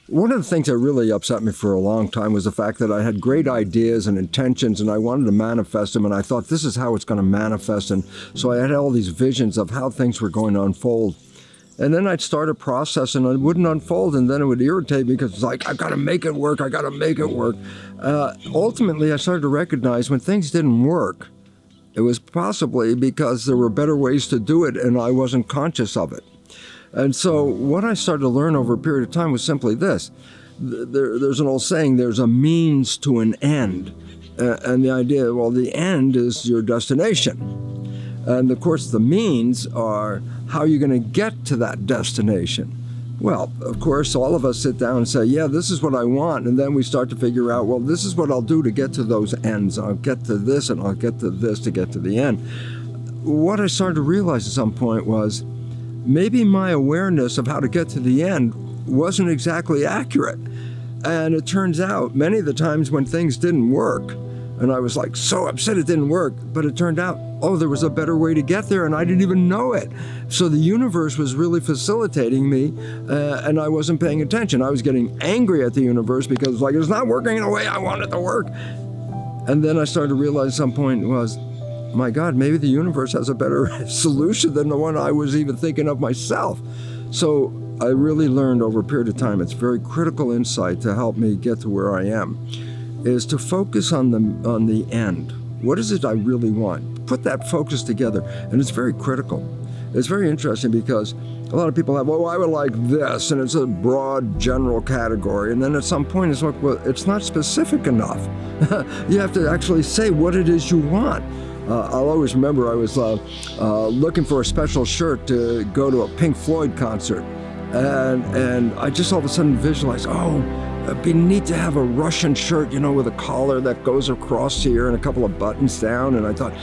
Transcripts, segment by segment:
One of the things that really upset me for a long time was the fact that I had great ideas and intentions and I wanted to manifest them, and I thought this is how it's going to manifest. And so I had all these visions of how things were going to unfold. And then I'd start a process and it wouldn't unfold, and then it would irritate me because it's like, I've got to make it work, I got to make it work. Ultimately, I started to recognize when things didn't work, it was possibly because there were better ways to do it and I wasn't conscious of it. And so what I started to learn over a period of time was simply this. There's an old saying, there's a means to an end. And the idea, well, the end is your destination. And of course, the means are how you're going to get to that destination. Well, of course, all of us sit down and say, yeah, this is what I want. And then we start to figure out, well, this is what I'll do to get to those ends. I'll get to this and I'll get to this to get to the end. What I started to realize at some point was, maybe my awareness of how to get to the end wasn't exactly accurate. And it turns out many of the times when things didn't work, and I was like so upset it didn't work, but it turned out, oh, there was a better way to get there and I didn't even know it. So the universe was really facilitating me and I wasn't paying attention. I was getting angry at the universe because like it's not working the way I want it to work. And then I started to realize at some point was, my God, maybe the universe has a better solution than the one I was even thinking of myself. So I really learned over a period of time, it's very critical insight to help me get to where I am, is to focus on the end. What is it I really want? Put that focus together, and it's very critical. It's very interesting because a lot of people have, well, I would like this, and it's a broad general category, and then at some point it's like, well, it's not specific enough. You have to actually say what it is you want. I'll always remember I was looking for a special shirt to go to a Pink Floyd concert. And I just all of a sudden visualized, oh, it'd be neat to have a Russian shirt, you know, with a collar that goes across here and a couple of buttons down. And I thought,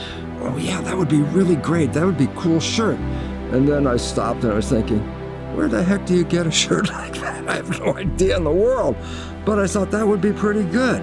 oh yeah, that would be really great. That would be a cool shirt. And then I stopped and I was thinking, where the heck do you get a shirt like that? I have no idea in the world. But I thought that would be pretty good.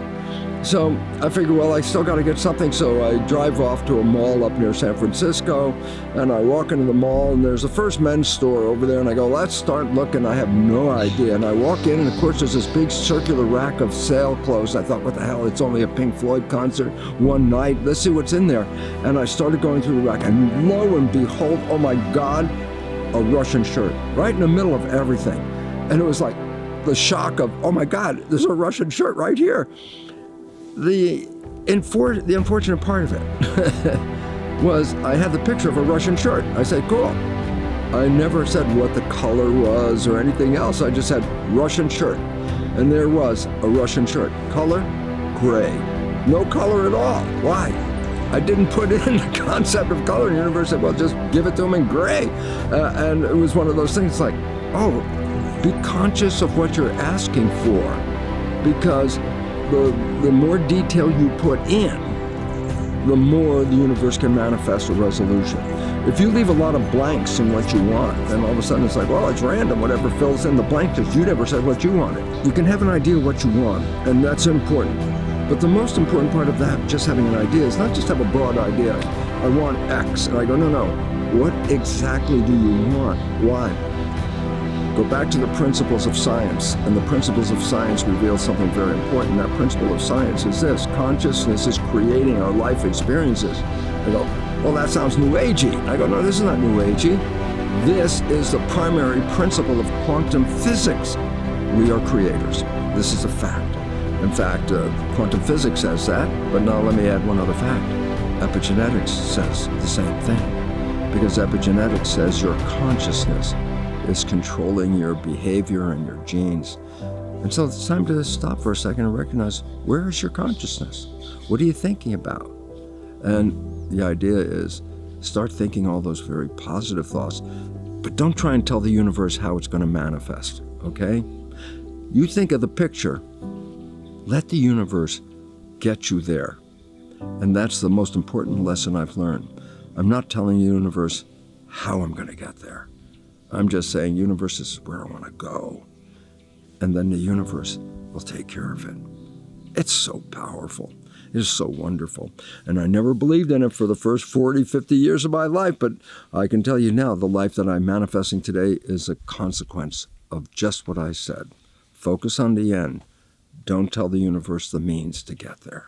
So I figured, well, I still got to get something. So I drive off to a mall up near San Francisco, and I walk into the mall, and there's the first men's store over there, and I go, let's start looking. I have no idea. And I walk in, and of course, there's this big circular rack of sale clothes. I thought, what the hell? It's only a Pink Floyd concert one night. Let's see what's in there. And I started going through the rack, and lo and behold, oh my God, a Russian shirt right in the middle of everything. And it was like the shock of, oh my God, there's a Russian shirt right here. The unfortunate part of it was I had the picture of a Russian shirt. I said, cool. I never said what the color was or anything else. I just said Russian shirt. And there was a Russian shirt. Color, gray. No color at all. Why? I didn't put in the concept of color. The universe said, well, just give it to them in gray. And it was one of those things like, oh, be conscious of what you're asking for, because the more detail you put in, the more the universe can manifest a resolution. If you leave a lot of blanks in what you want, then all of a sudden it's like, well, it's random, whatever fills in the blank, because you never said what you wanted. You can have an idea of what you want, and that's important. But the most important part of that, just having an idea, is not just have a broad idea. I want X, and I go, no, what exactly do you want? Why? Go back to the principles of science, and the principles of science reveal something very important. That principle of science is this: consciousness is creating our life experiences. I go, well, that sounds new agey. I go, no, this is not new agey. This is the primary principle of quantum physics. We are creators. This is a fact. In fact, quantum physics says that, but now let me add one other fact. Epigenetics says the same thing, because epigenetics says your consciousness is controlling your behavior and your genes. And so it's time to stop for a second and recognize, where is your consciousness? What are you thinking about? And the idea is, start thinking all those very positive thoughts, but don't try and tell the universe how it's going to manifest, okay? You think of the picture, let the universe get you there. And that's the most important lesson I've learned. I'm not telling the universe how I'm going to get there. I'm just saying, universe, this is where I want to go. And then the universe will take care of it. It's so powerful. It is so wonderful. And I never believed in it for the first 40, 50 years of my life, but I can tell you now, the life that I'm manifesting today is a consequence of just what I said. Focus on the end. Don't tell the universe the means to get there.